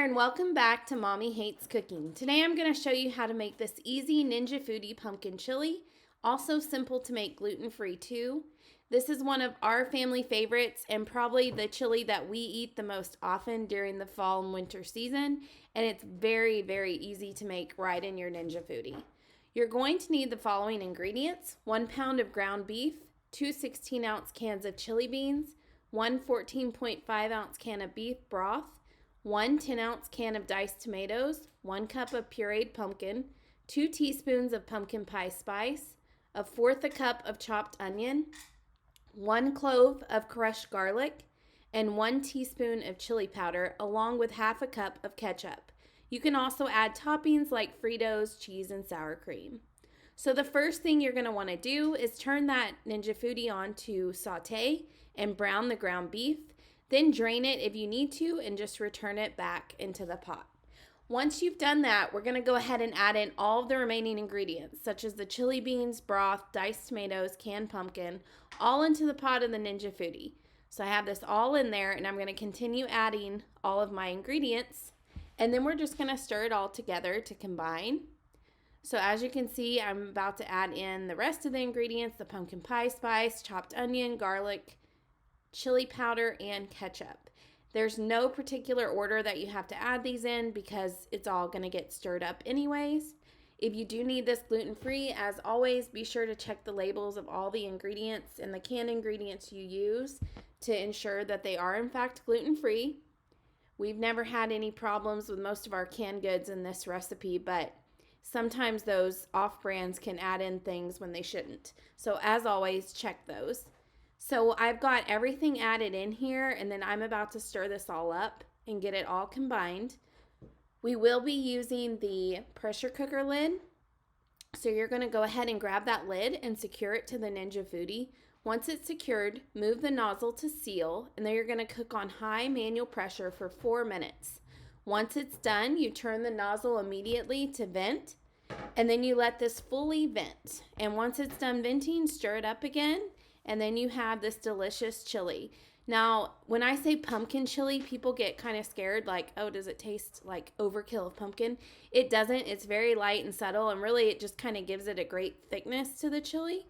there, and welcome back to Mommy Hates Cooking. Today I'm going to show you how to make this easy Ninja Foodi Pumpkin Chili. Also simple to make, gluten-free too. This is one of our family favorites and probably the chili that we eat the most often during the fall and winter season. And it's very, very easy to make right in your Ninja Foodi. You're going to need the following ingredients: 1 pound of ground beef, 2 16-ounce cans of chili beans, 1 14.5-ounce can of beef broth, 1 10-ounce can of diced tomatoes, 1 cup of pureed pumpkin, 2 teaspoons of pumpkin pie spice, 1/4 cup of chopped onion, 1 clove of crushed garlic, and 1 teaspoon of chili powder, along with 1/2 cup of ketchup. You can also add toppings like Fritos, cheese, and sour cream. So the first thing you're going to want to do is turn that Ninja Foodi on to saute and brown the ground beef. Then drain it if you need to and just return it back into the pot. Once you've done that, we're going to go ahead and add in all of the remaining ingredients, such as the chili beans, broth, diced tomatoes, canned pumpkin, all into the pot of the Ninja Foodi. So I have this all in there, and I'm going to continue adding all of my ingredients, and then we're just going to stir it all together to combine. So as you can see, I'm about to add in the rest of the ingredients: the pumpkin pie spice, chopped onion, garlic, chili powder, and ketchup. There's no particular order that you have to add these in because it's all going to get stirred up anyways. If you do need this gluten-free, as always, be sure to check the labels of all the ingredients and the canned ingredients you use to ensure that they are in fact gluten-free. We've never had any problems with most of our canned goods in this recipe, but sometimes those off-brands can add in things when they shouldn't. So as always, check those. So I've got everything added in here, and then I'm about to stir this all up and get it all combined. We will be using the pressure cooker lid. So you're going to go ahead and grab that lid and secure it to the Ninja Foodi. Once it's secured, move the nozzle to seal, and then you're going to cook on high manual pressure for 4 minutes. Once it's done, you turn the nozzle immediately to vent, and then you let this fully vent. And once it's done venting, stir it up again, and then you have this delicious chili. Now, when I say pumpkin chili, people get kind of scared, like, oh, does it taste like overkill of pumpkin? It doesn't. It's very light and subtle, and really it just kind of gives it a great thickness to the chili.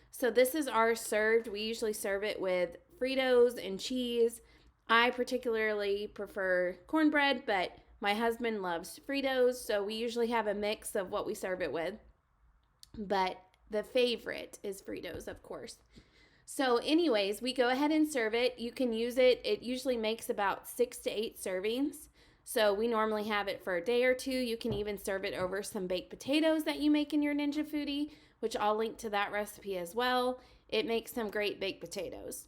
So this is ours served. We usually serve it with Fritos and cheese. I particularly prefer cornbread, but my husband loves Fritos, so we usually have a mix of what we serve it with. But the favorite is Fritos, of course. So anyways, we go ahead and serve it. You can use it. It usually makes about 6 to 8 servings. So we normally have it for a day or two. You can even serve it over some baked potatoes that you make in your Ninja Foodi, which I'll link to that recipe as well. It makes some great baked potatoes.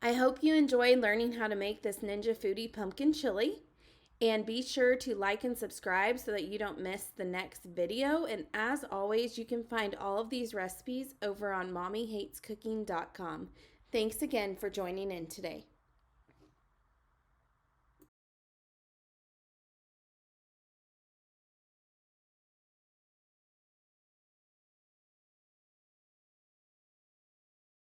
I hope you enjoyed learning how to make this Ninja Foodi Pumpkin Chili. And be sure to like and subscribe so that you don't miss the next video. And as always, you can find all of these recipes over on mommyhatescooking.com. Thanks again for joining in today.